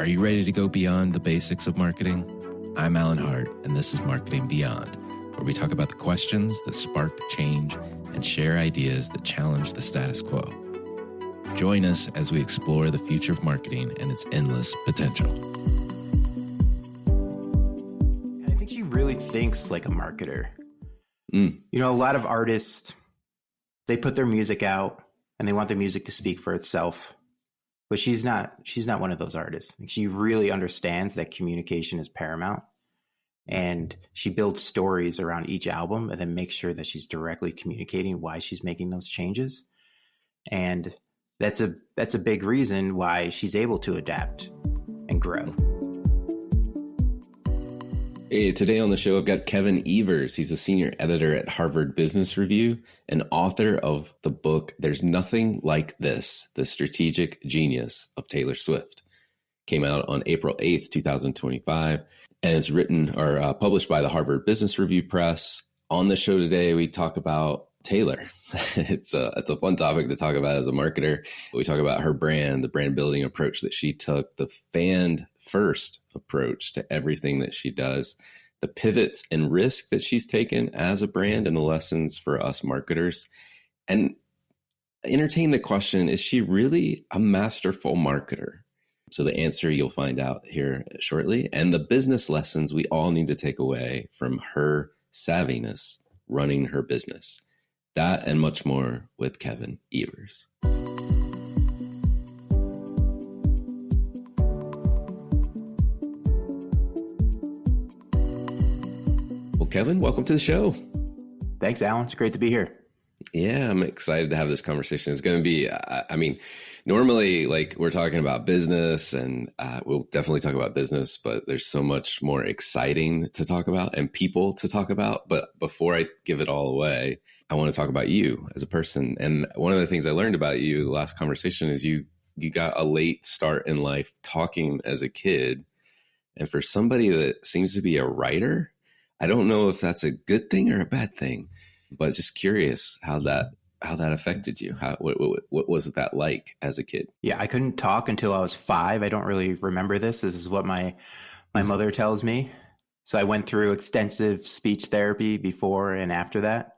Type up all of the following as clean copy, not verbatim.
you ready to go beyond the basics of marketing? I'm Alan Hart, and this is Marketing Beyond, where we talk about the questions that spark change and share ideas that challenge the status quo. Join us as we explore the future of marketing and its endless potential. I think she really thinks like a marketer. You know, a lot of artists, they put their music out and they want the music to speak for itself. But she's not one of those artists. She really understands that communication is paramount. And she builds stories around each album and then makes sure that she's directly communicating why she's making those changes. And that's a big reason why she's able to adapt and grow. Hey, today on the show, I've got Kevin Evers. He's a senior editor at Harvard Business Review and author of the book, There's Nothing Like This, The Strategic Genius of Taylor Swift. Came out on April 8th, 2025, and it's written or published by the Harvard Business Review Press. On the show today, we talk about Taylor. It's a fun topic to talk about as a marketer. We talk about her brand, the brand building approach that she took, the fan first approach to everything that she does, the pivots and risk that she's taken as a brand, and the lessons for us marketers. And entertain the question, is she really a masterful marketer? So the answer you'll find out here shortly, and the business lessons we all need to take away from her savviness running her business. That and much more with Kevin Evers. Well, Kevin, welcome to the show. Thanks, Alan. It's great to be here. Yeah, I'm excited to have this conversation. It's going to be, normally like we're talking about business and we'll definitely talk about business, but there's so much more exciting to talk about and people to talk about. But before I give it all away, I want to talk about you as a person. And one of the things I learned about you, the last conversation, is you got a late start in life talking as a kid. And for somebody that seems to be a writer, I don't know if that's a good thing or a bad thing, but just curious how that affected you. What was that like as a kid? Yeah, I couldn't talk until I was 5. I don't really remember this. This is what my mother tells me. So I went through extensive speech therapy before and after that.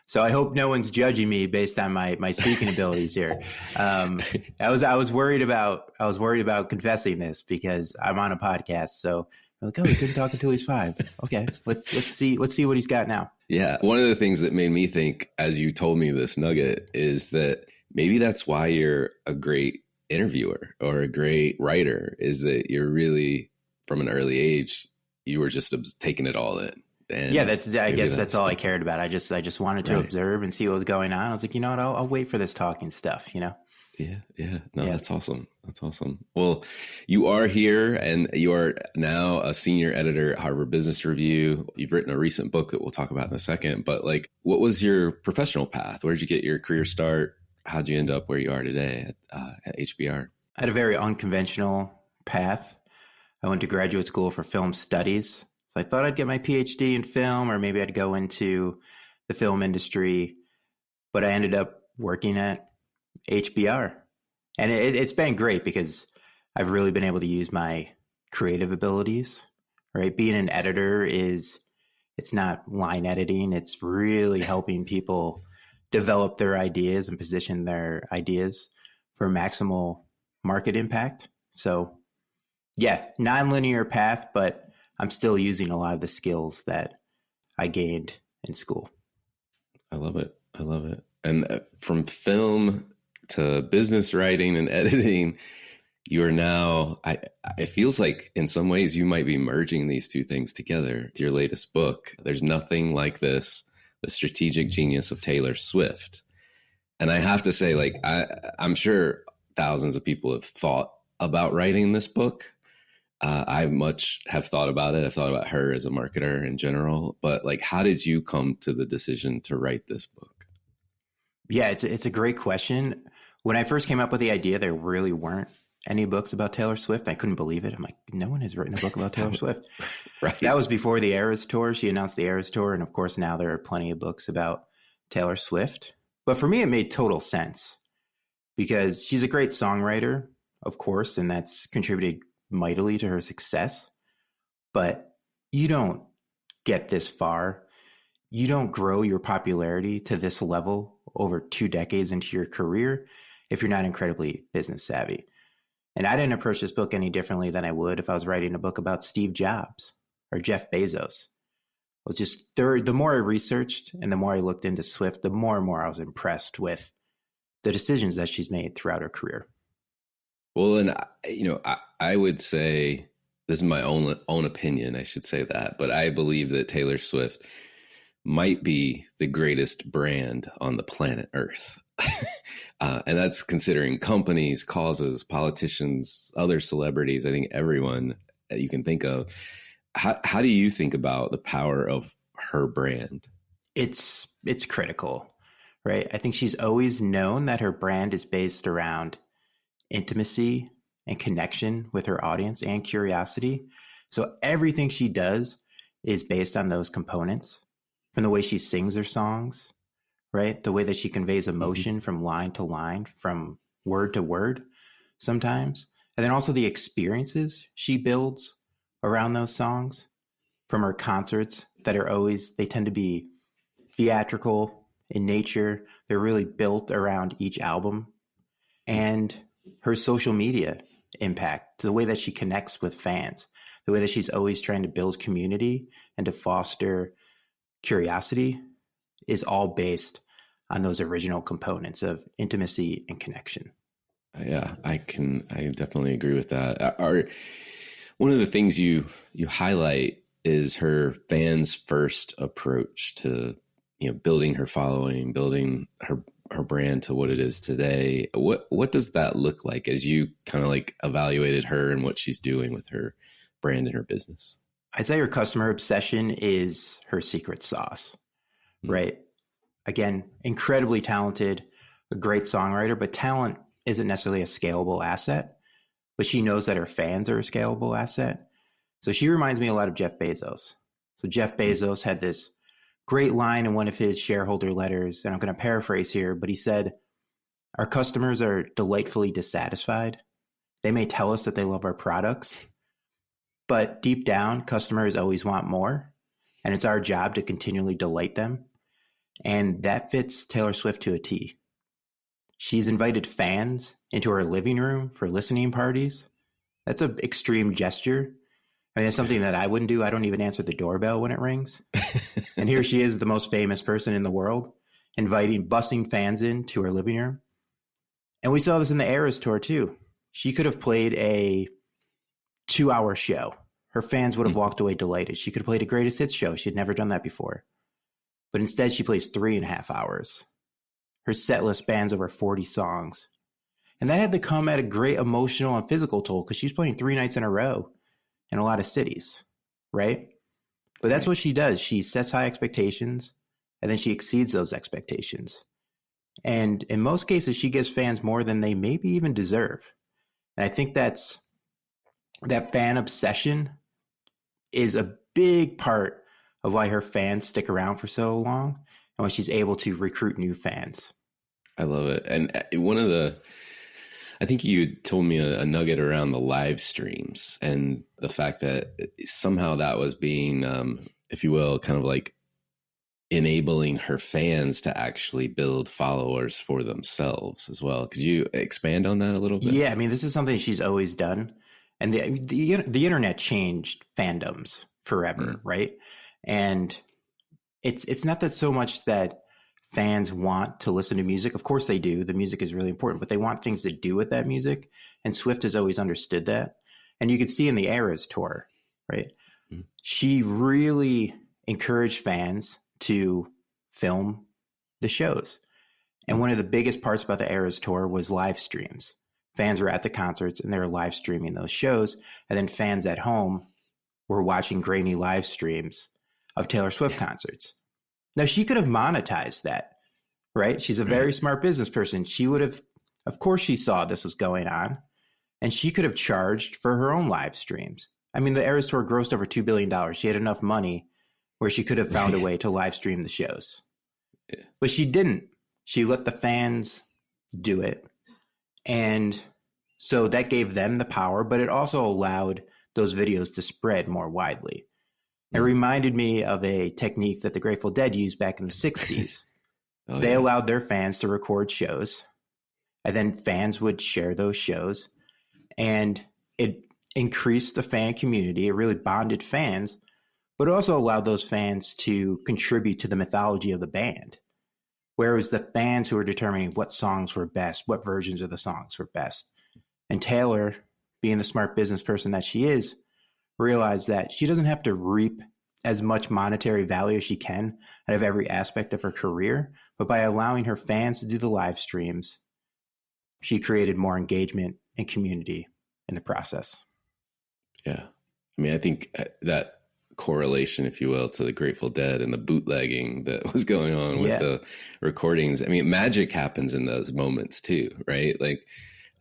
So I hope no one's judging me based on my speaking abilities here. I was worried about confessing this because I'm on a podcast. So I'm like, oh, he couldn't talk until he's 5. Okay, let's see what he's got now. Yeah, one of the things that made me think, as you told me this nugget, is that maybe that's why you're a great interviewer or a great writer, is that you're really, from an early age, you were just taking it all in. And yeah, I guess that's all I cared about. I just wanted to observe and see what was going on. I was like, you know what, I'll wait for this talking stuff, you know? Yeah. No, yeah. That's awesome. Well, you are here and you are now a senior editor at Harvard Business Review. You've written a recent book that we'll talk about in a second, but like, what was your professional path? Where did you get your career start? How'd you end up where you are today at HBR? I had a very unconventional path. I went to graduate school for film studies. So I thought I'd get my PhD in film, or maybe I'd go into the film industry, but I ended up working at HBR. And it's been great because I've really been able to use my creative abilities, right? Being an editor it's not line editing. It's really helping people develop their ideas and position their ideas for maximal market impact. So yeah, nonlinear path, but I'm still using a lot of the skills that I gained in school. I love it. And from film to business writing and editing, you are now, it feels like in some ways you might be merging these two things together. With your latest book, There's Nothing Like This, The Strategic Genius of Taylor Swift. And I have to say, like, I'm sure thousands of people have thought about writing this book. I much have thought about it. I've thought about her as a marketer in general, but like, how did you come to the decision to write this book? Yeah, it's a great question. When I first came up with the idea, there really weren't any books about Taylor Swift. I couldn't believe it. I'm like, no one has written a book about Taylor Swift. Right. That was before the Eras Tour. She announced the Eras Tour. And of course, now there are plenty of books about Taylor Swift. But for me, it made total sense because she's a great songwriter, of course, and that's contributed mightily to her success, but you don't get this far. You don't grow your popularity to this level over 2 decades into your career if you're not incredibly business savvy. And I didn't approach this book any differently than I would if I was writing a book about Steve Jobs or Jeff Bezos. It was just the more I researched and the more I looked into Swift, the more and more I was impressed with the decisions that she's made throughout her career. Well, and I would say, this is my own opinion, I should say that, but I believe that Taylor Swift might be the greatest brand on the planet Earth. And that's considering companies, causes, politicians, other celebrities. I think everyone that you can think of. How do you think about the power of her brand? It's critical, right? I think she's always known that her brand is based around intimacy and connection with her audience and curiosity. So everything she does is based on those components, from the way she sings her songs, right? The way that she conveys emotion from line to line, from word to word sometimes. And then also the experiences she builds around those songs, from her concerts that they tend to be theatrical in nature. They're really built around each album. And her social media impact, the way that she connects with fans, the way that she's always trying to build community and to foster curiosity, is all based on those original components of intimacy and connection. Yeah, I definitely agree with that. One of the things you highlight is her fans first approach to, building her following, building her brand to what it is today. What does that look like as you kind of like evaluated her and what she's doing with her brand and her business? I'd say her customer obsession is her secret sauce, right? Again, incredibly talented, a great songwriter, but talent isn't necessarily a scalable asset, but she knows that her fans are a scalable asset. So she reminds me a lot of Jeff Bezos. So Jeff Bezos had this great line in one of his shareholder letters, and I'm going to paraphrase here, but he said, "Our customers are delightfully dissatisfied. They may tell us that they love our products, but deep down, customers always want more, and it's our job to continually delight them." And that fits Taylor Swift to a T. She's invited fans into her living room for listening parties. That's an extreme gesture. I mean, it's something that I wouldn't do. I don't even answer the doorbell when it rings. And here she is, the most famous person in the world, bussing fans into her living room. And we saw this in the Eras tour too. She could have played a 2-hour show. Her fans would have walked away delighted. She could have played a greatest hits show. She had never done that before. But instead, she plays 3.5 hours. Her set list spans over 40 songs. And that had to come at a great emotional and physical toll because she's playing 3 nights in a row in a lot of cities, right? But that's what she does. She sets high expectations, and then she exceeds those expectations. And in most cases, she gives fans more than they maybe even deserve. And I think that fan obsession is a big part of why her fans stick around for so long and why she's able to recruit new fans. I love it. And I think you told me a nugget around the live streams and the fact that somehow that was being, if you will, kind of like enabling her fans to actually build followers for themselves as well. Could you expand on that a little bit? Yeah, I mean, this is something she's always done. And the internet changed fandoms forever, right? And it's not that so much that fans want to listen to music. Of course they do. The music is really important, but they want things to do with that music. And Swift has always understood that. And you can see in the Eras tour, right? She really encouraged fans to film the shows. And one of the biggest parts about the Eras tour was live streams. Fans were at the concerts and they were live streaming those shows. And then fans at home were watching grainy live streams of Taylor Swift concerts. Now, she could have monetized that, right? She's a very smart business person. She would have, of course, she saw this was going on, and she could have charged for her own live streams. I mean, the Eras tour grossed over $2 billion. She had enough money where she could have found a way to live stream the shows. But she didn't. She let the fans do it. And So that gave them the power, but it also allowed those videos to spread more widely. It reminded me of a technique that the Grateful Dead used back in the 60s. They allowed their fans to record shows, and then fans would share those shows. And it increased the fan community. It really bonded fans, but it also allowed those fans to contribute to the mythology of the band. Whereas the fans who were determining what songs were best, what versions of the songs were best. And Taylor, being the smart business person that she is, realized that she doesn't have to reap as much monetary value as she can out of every aspect of her career, but by allowing her fans to do the live streams, she created more engagement and community in the process. Yeah. I mean, I think that correlation, if you will, to the Grateful Dead and the bootlegging that was going on with the recordings. I mean, magic happens in those moments too, right? Like,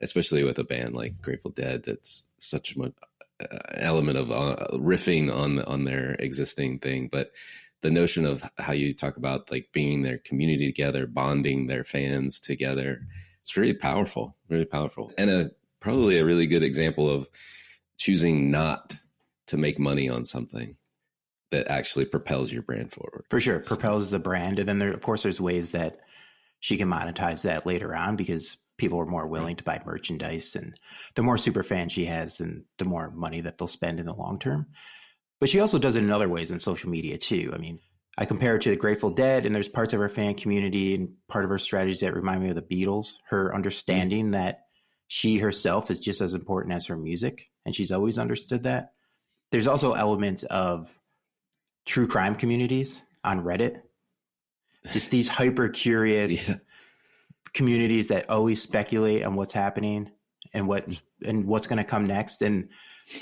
especially with a band like Grateful Dead, that's such an element of riffing on their existing thing. But the notion of how you talk about like bringing their community together, bonding their fans together, it's really powerful, and probably a really good example of choosing not to make money on something that actually propels your brand forward. For sure, propels the brand. And then of course, there's ways that she can monetize that later on because people are more willing to buy merchandise. And the more super fans she has, then the more money that they'll spend in the long term. But she also does it in other ways in social media too. I mean, I compare it to the Grateful Dead, and there's parts of her fan community and part of her strategies that remind me of the Beatles, her understanding that she herself is just as important as her music. And she's always understood that. There's also elements of true crime communities on Reddit, just these hyper curious communities that always speculate on what's happening and what's going to come next. And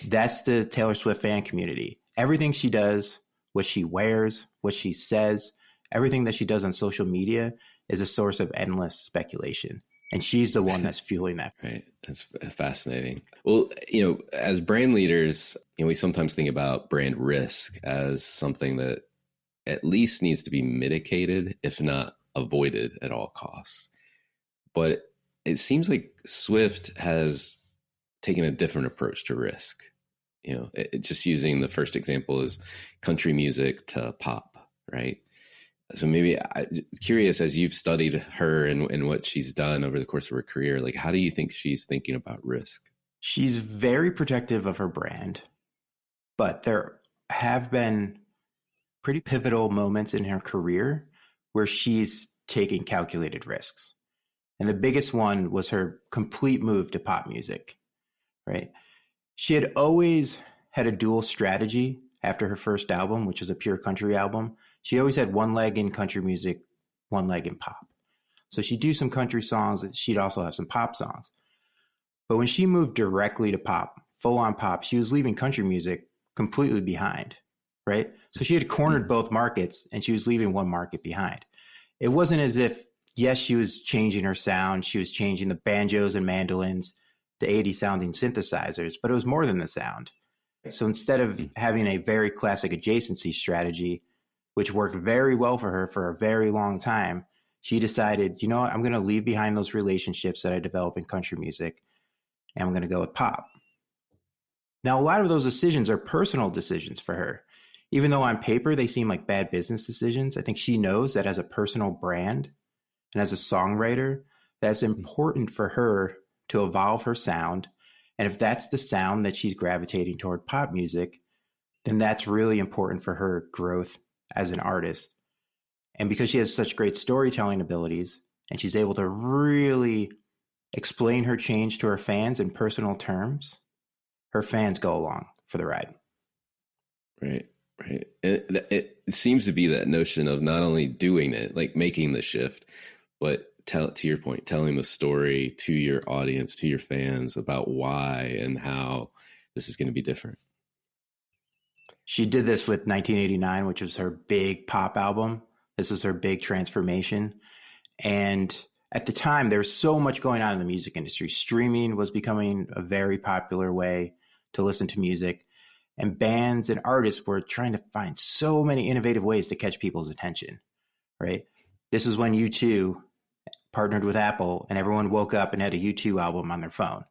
that's the Taylor Swift fan community. Everything she does, what she wears, what she says, everything that she does on social media is a source of endless speculation. And she's the one that's fueling that. Right. That's fascinating. Well, as brand leaders, we sometimes think about brand risk as something that at least needs to be mitigated, if not avoided at all costs. But it seems like Swift has taken a different approach to risk. Just using the first example is country music to pop, right? So maybe I'm curious, as you've studied her and what she's done over the course of her career, like how do you think she's thinking about risk? She's very protective of her brand, but there have been pretty pivotal moments in her career where she's taking calculated risks. And the biggest one was her complete move to pop music, right? She had always had a dual strategy after her first album, which was a pure country album. She always had one leg in country music, one leg in pop. So she'd do some country songs, and she'd also have some pop songs. But when she moved directly to pop, full on pop, she was leaving country music completely behind, right? So she had cornered both markets and she was leaving one market behind. It wasn't as if, yes, she was changing her sound. She was changing the banjos and mandolins, the 80s sounding synthesizers, but it was more than the sound. So instead of having a very classic adjacency strategy, which worked very well for her for a very long time, she decided, you know what, I'm going to leave behind those relationships that I developed in country music, and I'm going to go with pop. Now, a lot of those decisions are personal decisions for her. Even though on paper they seem like bad business decisions, I think she knows that as a personal brand and as a songwriter, that's important for her to evolve her sound. And if that's the sound that she's gravitating toward pop music, then that's really important for her growth as an artist. And because she has such great storytelling abilities and she's able to really explain her change to her fans in personal terms, her fans go along for the ride. Right. It seems to be that notion of not only doing it, like making the shift, but to your point, telling the story to your audience, to your fans about why and how this is going to be different. She did this with 1989, which was her big pop album. This was her big transformation. And at the time, there was so much going on in the music industry. Streaming was becoming a very popular way to listen to music. And bands and artists were trying to find so many innovative ways to catch people's attention, right? This is when U2 partnered with Apple and everyone woke up and had a U2 album on their phone.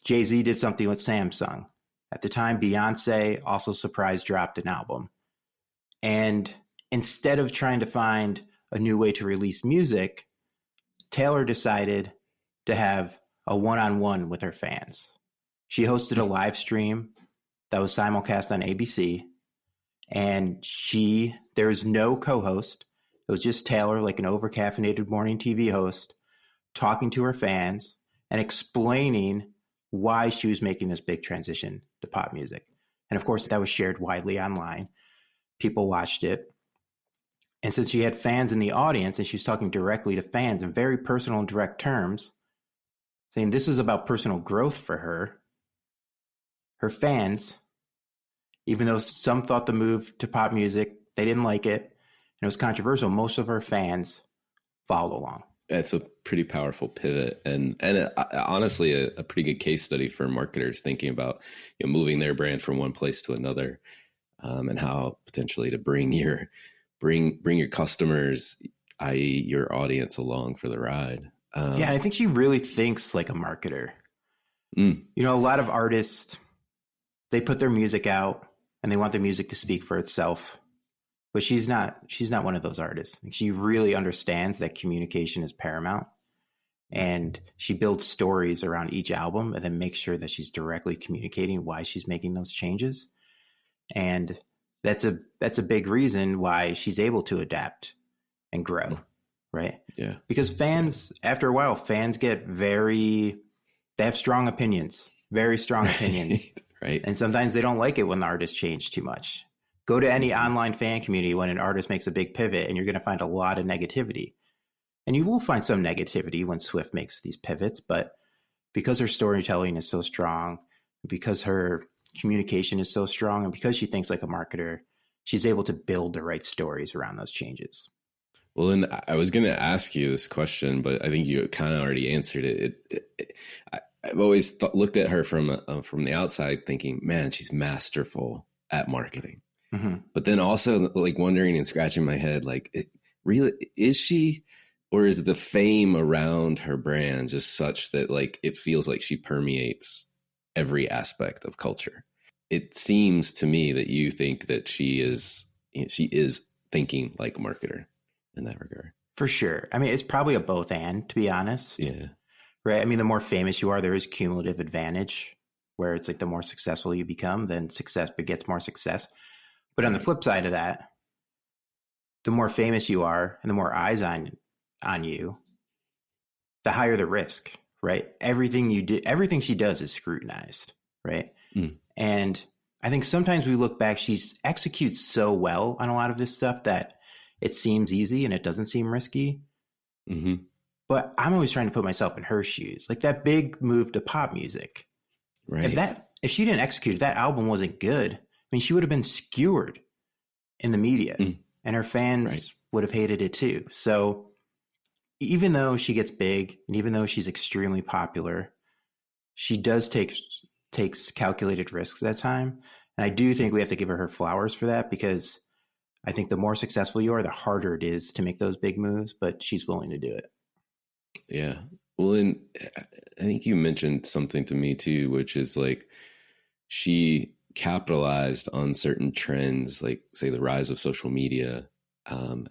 Jay-Z did something with Samsung. At the time, Beyonce also surprise dropped an album. And instead of trying to find a new way to release music, Taylor decided to have a one-on-one with her fans. She hosted a live stream that was simulcast on ABC. And there was no co-host. It was just Taylor, like an over-caffeinated morning TV host, talking to her fans and explaining why she was making this big transition to pop music. And of course, that was shared widely online. People watched it. And since she had fans in the audience and she was talking directly to fans in very personal and direct terms, saying this is about personal growth for her fans, even though some thought the move to pop music, they didn't like it, and it was controversial, most of her fans followed along. It's a pretty powerful pivot, and honestly, a pretty good case study for marketers thinking about moving their brand from one place to another, and how potentially to bring your customers, i.e., your audience, along for the ride. Yeah, I think she really thinks like a marketer. A lot of artists, they put their music out and they want the music to speak for itself. But she's not one of those artists. She really understands that communication is paramount. And she builds stories around each album and then makes sure that she's directly communicating why she's making those changes. And that's a big reason why she's able to adapt and grow, right? Yeah. Because fans, after a while, they have strong opinions, very strong opinions. Right. And sometimes they don't like it when the artists change too much. Go to any online fan community when an artist makes a big pivot, and you're going to find a lot of negativity. And you will find some negativity when Swift makes these pivots, but because her storytelling is so strong, because her communication is so strong, and because she thinks like a marketer, she's able to build the right stories around those changes. Well, and I was going to ask you this question, but I think you kind of already answered it. I've always looked at her from the outside thinking, man, she's masterful at marketing. Mm-hmm. But then also like wondering and scratching my head, like, really, is she, or is the fame around her brand just such that like it feels like she permeates every aspect of culture? It seems to me that you think that she is thinking like a marketer in that regard. For sure. I mean, it's probably a both and, to be honest. Yeah. Right. I mean, the more famous you are, there is cumulative advantage where it's like the more successful you become, then success begets more success. But on the flip side of that, the more famous you are and the more eyes on you, the higher the risk, right? Everything she does is scrutinized, right? And I think sometimes we look back, she executes so well on a lot of this stuff that it seems easy and it doesn't seem risky. Mm-hmm. But I'm always trying to put myself in her shoes. Like that big move to pop music. Right. If she didn't execute, if that album wasn't good, I mean, she would have been skewered in the media and her fans would have hated it too. So even though she gets big and even though she's extremely popular, she does takes calculated risks at that time. And I do think we have to give her flowers for that, because I think the more successful you are, the harder it is to make those big moves, but she's willing to do it. Yeah. Well, and I think you mentioned something to me too, which is like she capitalized on certain trends, like say the rise of social media,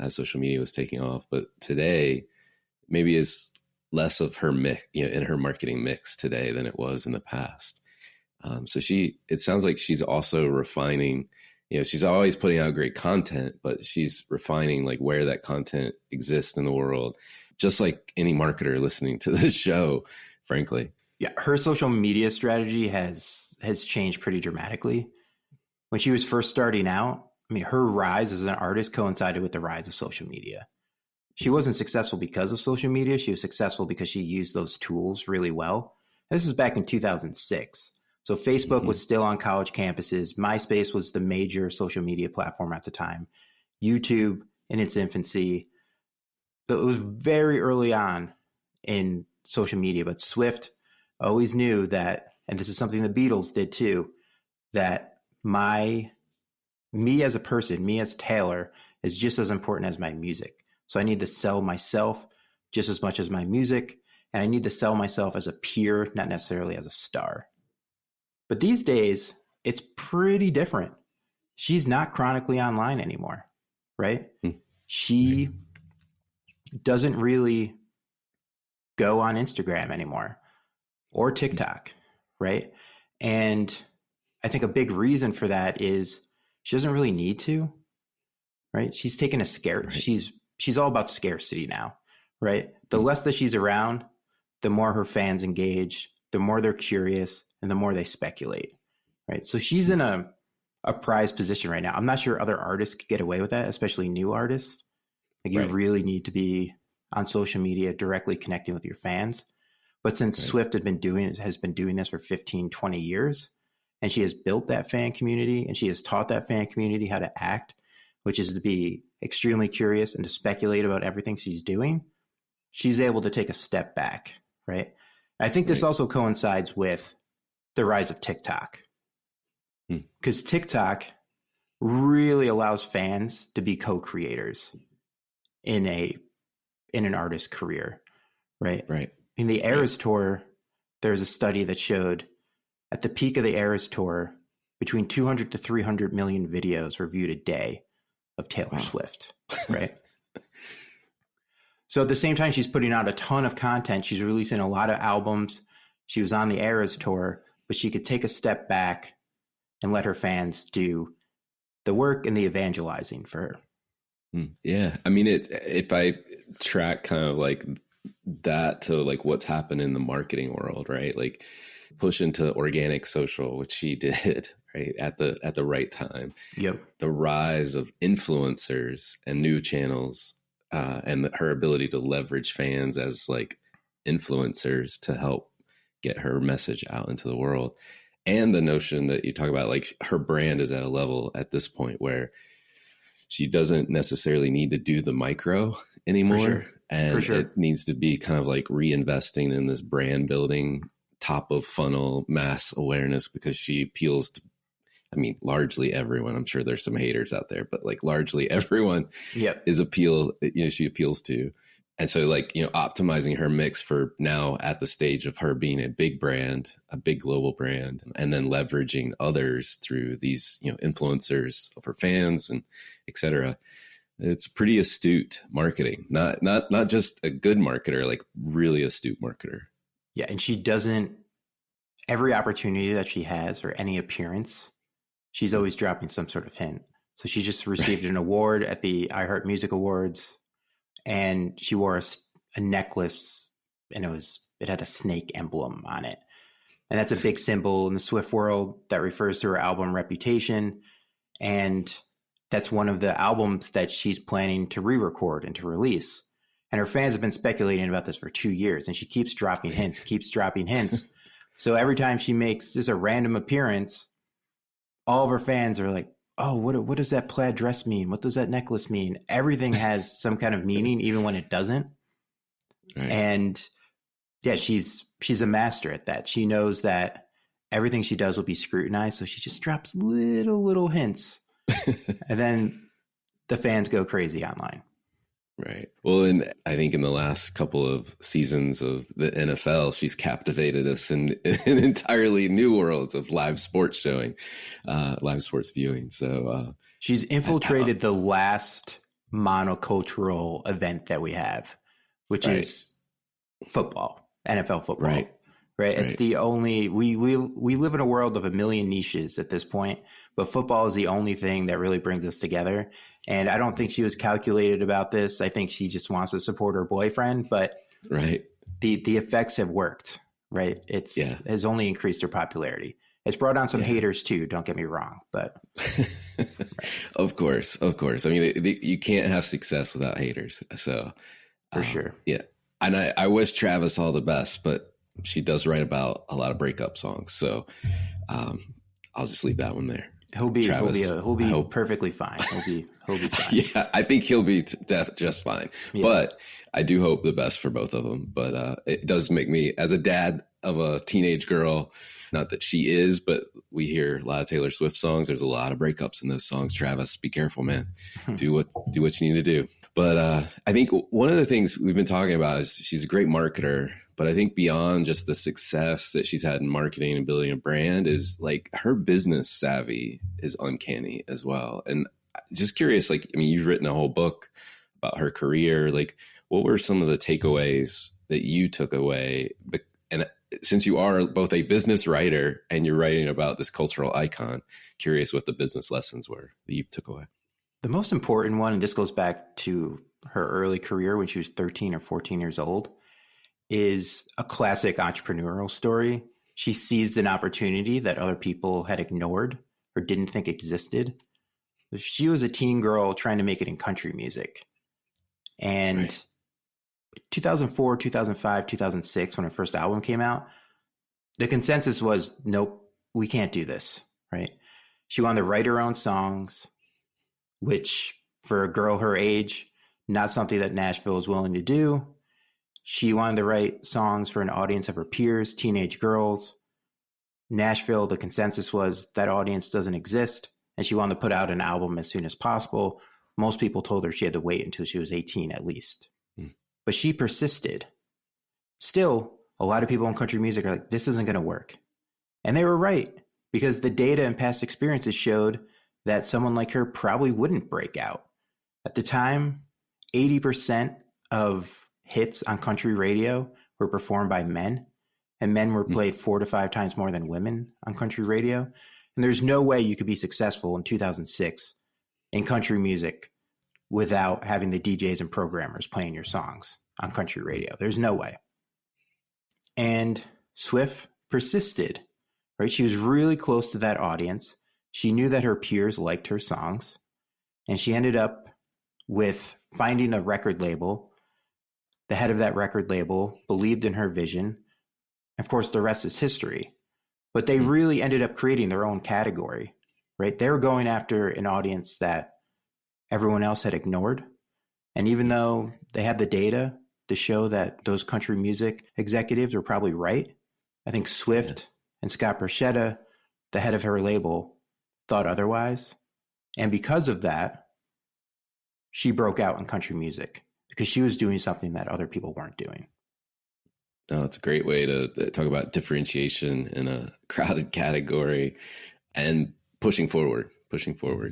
as social media was taking off. But today, maybe is less of her mix, in her marketing mix today than it was in the past. So it sounds like she's also refining. She's always putting out great content, but she's refining like where that content exists in the world, just like any marketer listening to this show, frankly. Yeah, her social media strategy has changed pretty dramatically. When she was first starting out, I mean, her rise as an artist coincided with the rise of social media. She wasn't successful because of social media. She was successful because she used those tools really well. This is back in 2006. So Facebook was still on college campuses. MySpace was the major social media platform at the time. YouTube in its infancy. So it was very early on in social media, but Swift always knew that, and this is something the Beatles did too, that me as a person, me as Taylor, is just as important as my music. So I need to sell myself just as much as my music. and I need to sell myself as a peer, not necessarily as a star. But these days, it's pretty different. She's not chronically online anymore, right? She doesn't really go on Instagram anymore or TikTok, right? And I think a big reason for that is she doesn't really need to, right? She's taken she's all about scarcity now, right? The less that she's around, the more her fans engage, the more they're curious, and the more they speculate, right? So she's in a prized position right now. I'm not sure other artists could get away with that, especially new artists. Like you really need to be on social media directly connecting with your fans. But since Swift has been doing this for 15, 20 years, and she has built that fan community and she has taught that fan community how to act, which is to be extremely curious and to speculate about everything she's doing, she's able to take a step back, right? I think this also coincides with the rise of TikTok, because TikTok really allows fans to be co-creators in an artist's career, right? Right. In the Eras Tour, there's a study that showed at the peak of the Eras Tour, between 200 to 300 million videos were viewed a day of Taylor Swift, right? So at the same time, she's putting out a ton of content. She's releasing a lot of albums. She was on the Eras Tour, but she could take a step back and let her fans do the work and the evangelizing for her. Yeah. I mean, if I track kind of like that to like what's happened in the marketing world, right? Like push into organic social, which she did, right? At the right time. Yep. The rise of influencers and new channels, and her ability to leverage fans as like influencers to help get her message out into the world. And the notion that you talk about, like her brand is at a level at this point where she doesn't necessarily need to do the micro anymore. For sure. And it needs to be kind of like reinvesting in this brand building, top of funnel mass awareness, because she appeals to, I mean, largely everyone. I'm sure there's some haters out there, but like largely everyone she appeals to. And so like, optimizing her mix for now at the stage of her being a big brand, a big global brand, and then leveraging others through these, influencers of her fans and et cetera. It's pretty astute marketing, not just a good marketer, like really astute marketer. Yeah. And she doesn't, every opportunity that she has or any appearance, she's always dropping some sort of hint. So she just received an award at the iHeart Music Awards, and she wore a necklace, and it had a snake emblem on it. And that's a big symbol in the Swift world that refers to her album Reputation. And that's one of the albums that she's planning to re-record and to release. And her fans have been speculating about this for 2 years, and she keeps dropping hints. So every time she makes just a random appearance, all of her fans are like, oh, what does that plaid dress mean? What does that necklace mean? Everything has some kind of meaning, even when it doesn't. Right. And yeah, she's a master at that. She knows that everything she does will be scrutinized. So she just drops little hints. And then the fans go crazy online. Right. Well, and I think in the last couple of seasons of the NFL, she's captivated us in entirely new worlds of live sports showing, live sports viewing. So she's infiltrated the last monocultural event that we have, which is football, NFL football. Right. It's the only, we live in a world of a million niches at this point, but football is the only thing that really brings us together. And I don't think she was calculated about this. I think she just wants to support her boyfriend, but the effects have worked, right? Has only increased her popularity. It's brought on some haters too. Don't get me wrong, but Of course. I mean, you can't have success without haters. So for sure. Yeah. And I wish Travis all the best, but she does write about a lot of breakup songs. So I'll just leave that one there. He'll be perfectly fine. He'll be fine. Yeah, I think he'll be just fine. Yeah. But I do hope the best for both of them. But it does make me, as a dad of a teenage girl, not that she is, but we hear a lot of Taylor Swift songs. There's a lot of breakups in those songs. Travis, be careful, man. Do what you need to do. But I think one of the things we've been talking about is she's a great marketer, But I think beyond just the success that she's had in marketing and building a brand is like her business savvy is uncanny as well. And just curious, like, I mean, you've written a whole book about her career. Like, what were some of the takeaways that you took away? And since you are both a business writer and you're writing about this cultural icon, curious what the business lessons were that you took away. The most important one, and this goes back to her early career when she was 13 or 14 years old, is a classic entrepreneurial story. She seized an opportunity that other people had ignored or didn't think existed. She was a teen girl trying to make it in country music. And right. 2004, 2005, 2006, when her first album came out, the consensus was, nope, we can't do this, right? She wanted to write her own songs, which for a girl her age, not something that Nashville is willing to do. She wanted to write songs for an audience of her peers, teenage girls. Nashville, the consensus was that audience doesn't exist, and she wanted to put out an album as soon as possible. Most people told her she had to wait until she was 18 at least. But she persisted. Still, a lot of people in country music are like, this isn't going to work. And they were right, because the data and past experiences showed that someone like her probably wouldn't break out. At the time, 80% of hits on country radio were performed by men, and men were played 4 to 5 times more than women on country radio. And there's no way you could be successful in 2006 in country music without having the DJs and programmers playing your songs on country radio. There's no way. And Swift persisted, right? She was really close to that audience. She knew that her peers liked her songs, and she ended up with finding a record label. The head of that record label believed in her vision. Of course, the rest is history. But they really ended up creating their own category, right? They were going after an audience that everyone else had ignored. And even though they had the data to show that those country music executives were probably right, I think Swift and Scott Borchetta, the head of her label, thought otherwise. And because of that, she broke out in country music because she was doing something that other people weren't doing. Oh, it's a great way to talk about differentiation in a crowded category and pushing forward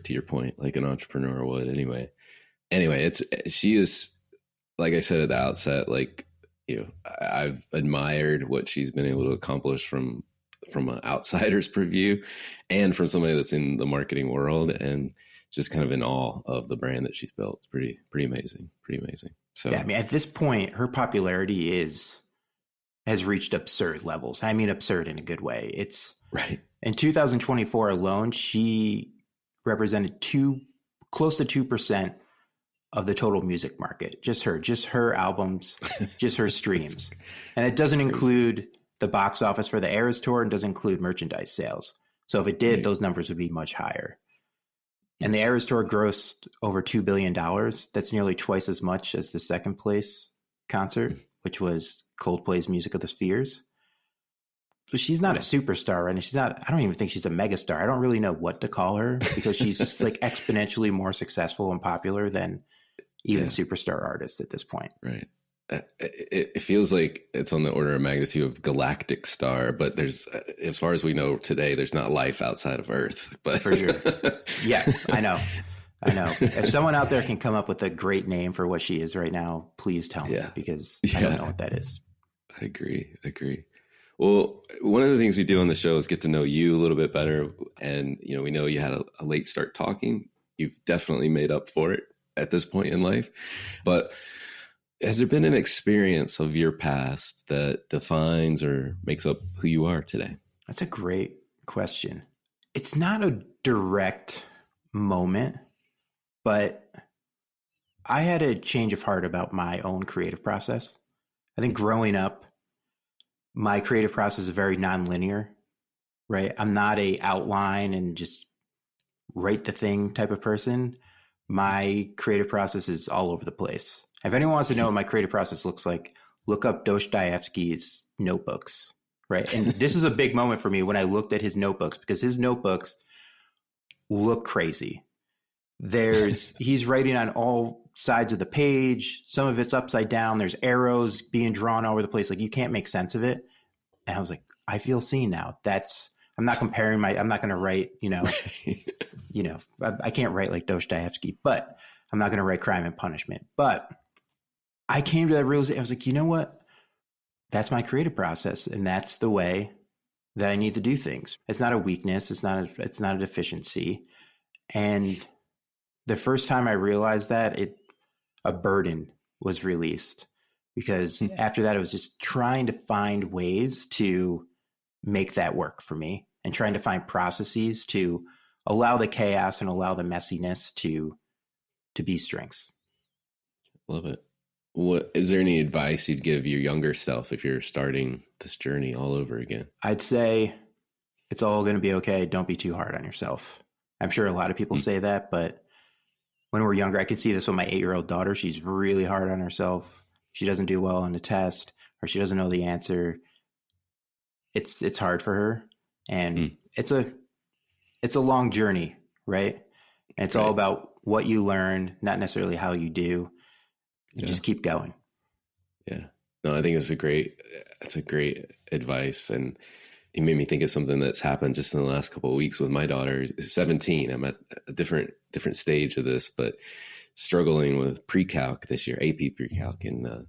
to your point, like an entrepreneur would anyway. She is, like I said at the outset, like, you know, I've admired what she's been able to accomplish from an outsider's preview and from somebody that's in the marketing world, and just kind of in awe of the brand that she's built. It's pretty amazing. So yeah, I mean, at this point, her popularity has reached absurd levels. I mean, absurd in a good way. It's right. In 2024 alone, she represented close to 2% of the total music market. Just her albums, just her streams. And it doesn't include the box office for the Eras Tour, and doesn't include merchandise sales. So if it did, those numbers would be much higher. And the Eras Tour grossed over $2 billion. That's nearly twice as much as the second place concert, which was Coldplay's Music of the Spheres. So she's not a superstar, and I don't even think she's a megastar. I don't really know what to call her, because she's like exponentially more successful and popular than even superstar artists at this point. Right. It feels like it's on the order of magnitude of galactic star, but there's, as far as we know today, there's not life outside of Earth. But for sure. Yeah, I know. If someone out there can come up with a great name for what she is right now, please tell me, because I don't know what that is. I agree. Well, one of the things we do on the show is get to know you a little bit better. And, you know, we know you had a late start talking. You've definitely made up for it at this point in life. But has there been an experience of your past that defines or makes up who you are today? That's a great question. It's not a direct moment, but I had a change of heart about my own creative process. I think growing up, my creative process is very nonlinear, right? I'm not a outline and just write the thing type of person. My creative process is all over the place. If anyone wants to know what my creative process looks like, look up Dostoevsky's notebooks, right? And this is a big moment for me when I looked at his notebooks, because his notebooks look crazy. He's writing on all sides of the page. Some of it's upside down. There's arrows being drawn all over the place. Like, you can't make sense of it. And I was like, I feel seen now. I'm not comparing I'm not going to write, I can't write like Dostoevsky, but I'm not going to write Crime and Punishment. But I came to that realization. I was like, you know what? That's my creative process. And that's the way that I need to do things. It's not a weakness. It's not a deficiency. And the first time I realized that, a burden was released, because after that, it was just trying to find ways to make that work for me, and trying to find processes to allow the chaos and allow the messiness to be strengths. Love it. What is there any advice you'd give your younger self if you're starting this journey all over again? I'd say it's all going to be okay. Don't be too hard on yourself. I'm sure a lot of people say that, but when we're younger, I could see this with my 8-year-old daughter. She's really hard on herself. She doesn't do well on the test, or she doesn't know the answer. It's hard for her, and it's a long journey, right? And it's all about what you learn, not necessarily how you do. You just keep going. Yeah. No, I think it's a great advice. And it made me think of something that's happened just in the last couple of weeks with my daughter, 17. I'm at a different stage of this, but struggling with pre-calc this year, AP pre-calc. And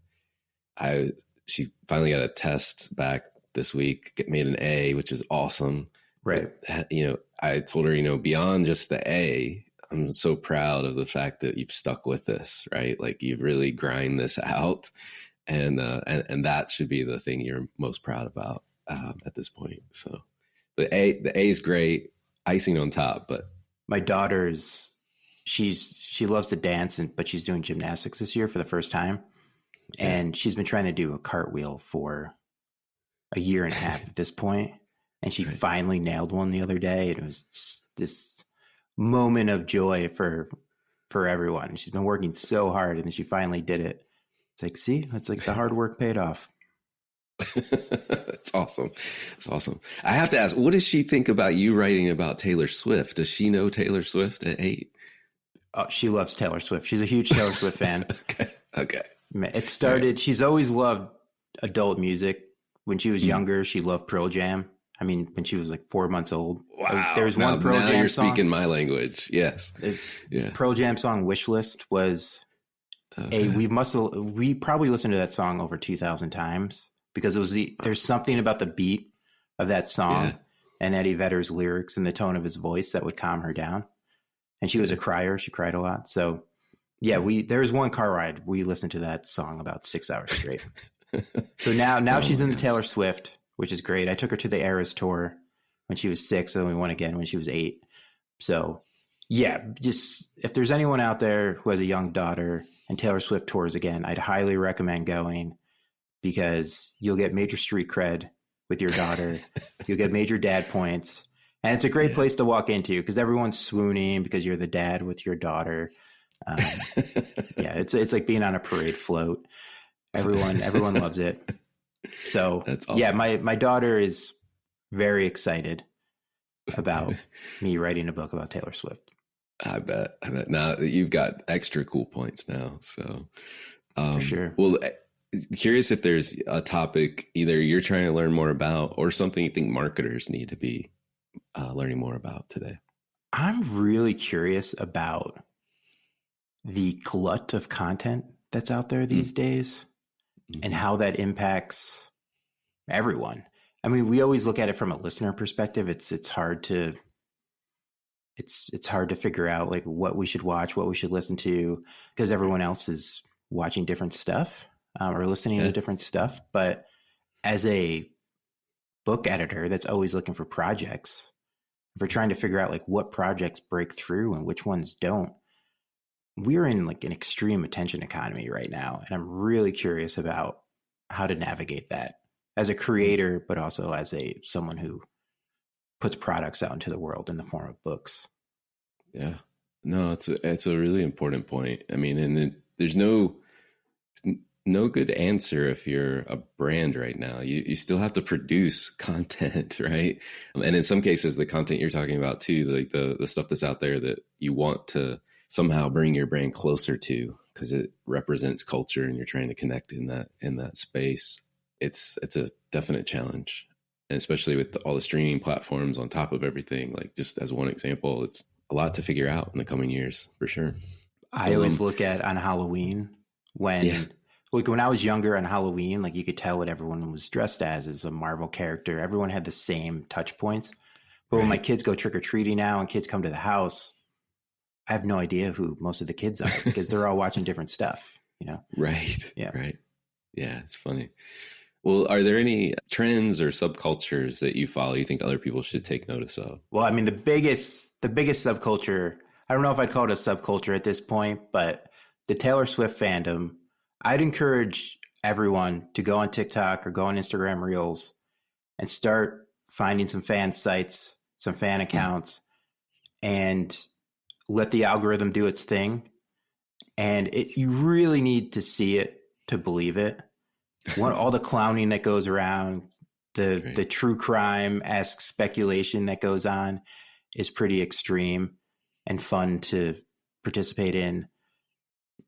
she finally got a test back this week, made an A, which is awesome. Right. But, I told her, beyond just the A, I'm so proud of the fact that you've stuck with this, right? Like, you've really grind this out, and that should be the thing you're most proud about at this point. So the A is great, icing on top. But my daughter's, she loves to dance, but she's doing gymnastics this year for the first time, and she's been trying to do a cartwheel for a year and a half at this point, and she finally nailed one the other day, and it was just this moment of joy for everyone. She's been working so hard, and then she finally did it. It's like, see, it's like the hard work paid off. It's awesome. It's awesome. I have to ask, what does she think about you writing about Taylor Swift? Does she know Taylor Swift at 8? Oh, she loves Taylor Swift. She's a huge Taylor Swift fan. Okay. It started, she's always loved adult music. When she was younger, she loved Pearl Jam. I mean, when she was like 4 months old. Wow. There's one Pearl Jam you're song. speaking my language. Yes. The Pearl Jam song Wish List was we probably listened to that song over 2,000 times, because it was there's something about the beat of that song and Eddie Vedder's lyrics and the tone of his voice that would calm her down. And she was a crier. She cried a lot. So there was one car ride. We listened to that song about 6 hours straight. So now she's into Taylor Swift, which is great. I took her to the Eras tour when she was 6, and then we went again when she was 8. So just if there's anyone out there who has a young daughter and Taylor Swift tours again, I'd highly recommend going, because you'll get major street cred with your daughter. You'll get major dad points, and it's a great place to walk into, because everyone's swooning because you're the dad with your daughter. It's like being on a parade float. Everyone loves it. So that's awesome. My daughter is very excited about me writing a book about Taylor Swift. I bet. Now you've got extra cool points now. So for sure. Well, curious if there's a topic either you're trying to learn more about, or something you think marketers need to be learning more about today. I'm really curious about the glut of content that's out there these days, and how that impacts everyone. I mean, we always look at it from a listener perspective. It's hard to figure out like what we should watch, what we should listen to, because everyone else is watching different stuff or listening to different stuff. But as a book editor that's always looking for projects, if we're trying to figure out like what projects break through and which ones don't, we're in like an extreme attention economy right now. And I'm really curious about how to navigate that as a creator, but also as someone who puts products out into the world in the form of books. Yeah, no, it's a really important point. I mean, and there's no good answer if you're a brand right now. You still have to produce content, right? And in some cases, the content you're talking about too, like the stuff that's out there that you want to somehow bring your brand closer to because it represents culture and you're trying to connect in that space. It's a definite challenge. And especially with all the streaming platforms on top of everything, like just as one example, it's a lot to figure out in the coming years for sure. I always look at on Halloween when I was younger on Halloween, like you could tell what everyone was dressed as a Marvel character. Everyone had the same touch points. But when my kids go trick-or-treating now and kids come to the house, I have no idea who most of the kids are because they're all watching different stuff, you know? Right. Yeah. Right. Yeah. It's funny. Well, are there any trends or subcultures that you follow you think other people should take notice of? Well, I mean, the biggest subculture, I don't know if I'd call it a subculture at this point, but the Taylor Swift fandom, I'd encourage everyone to go on TikTok or go on Instagram Reels and start finding some fan sites, some fan accounts, and let the algorithm do its thing. And you really need to see it to believe it. All the clowning that goes around, the true crime-esque speculation that goes on is pretty extreme and fun to participate in.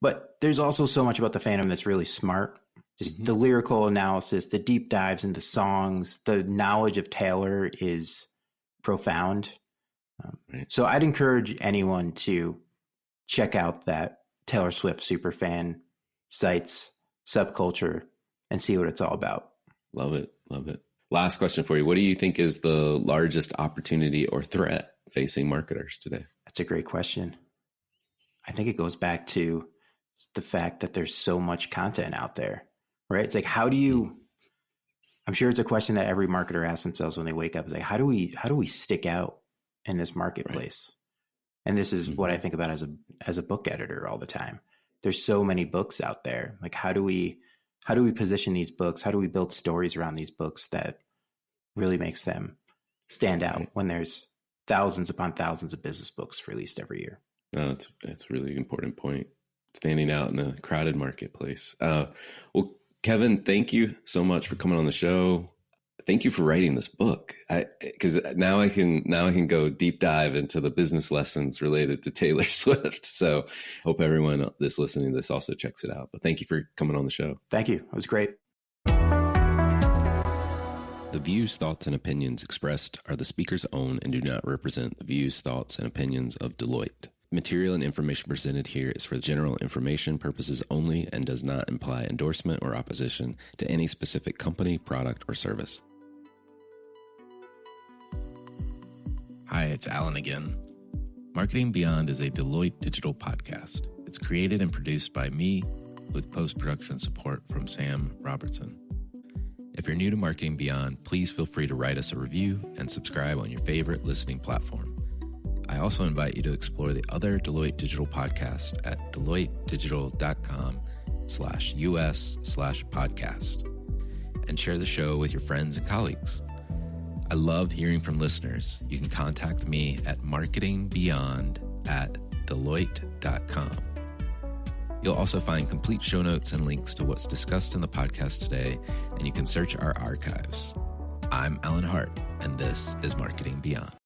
But there's also so much about the fandom that's really smart. Just the lyrical analysis, the deep dives into songs, the knowledge of Taylor is profound. So I'd encourage anyone to check out that Taylor Swift Superfan sites, Subculture, and see what it's all about. Love it. Love it. Last question for you. What do you think is the largest opportunity or threat facing marketers today? That's a great question. I think it goes back to the fact that there's so much content out there, right? It's like, I'm sure it's a question that every marketer asks themselves when they wake up. It's like, how do we stick out in this marketplace? Right. And this is what I think about as a book editor all the time. There's so many books out there. Like, how do we position these books? How do we build stories around these books that really makes them stand out when there's thousands upon thousands of business books released every year? No, that's a really important point. Standing out in a crowded marketplace. Well, Kevin, thank you so much for coming on the show. Thank you for writing this book. Because now I can go deep dive into the business lessons related to Taylor Swift. So hope everyone that's listening to this also checks it out. But thank you for coming on the show. Thank you. It was great. The views, thoughts, and opinions expressed are the speaker's own and do not represent the views, thoughts, and opinions of Deloitte. Material and information presented here is for general information purposes only and does not imply endorsement or opposition to any specific company, product, or service. Hi, it's Alan again. Marketing Beyond is a Deloitte digital podcast. It's created and produced by me with post-production support from Sam Robertson. If you're new to Marketing Beyond, please feel free to write us a review and subscribe on your favorite listening platform. I also invite you to explore the other Deloitte digital podcasts at deloittedigital.com/US/podcast and share the show with your friends and colleagues. I love hearing from listeners. You can contact me at marketingbeyond@deloitte.com. You'll also find complete show notes and links to what's discussed in the podcast today, and you can search our archives. I'm Alan Hart, and this is Marketing Beyond.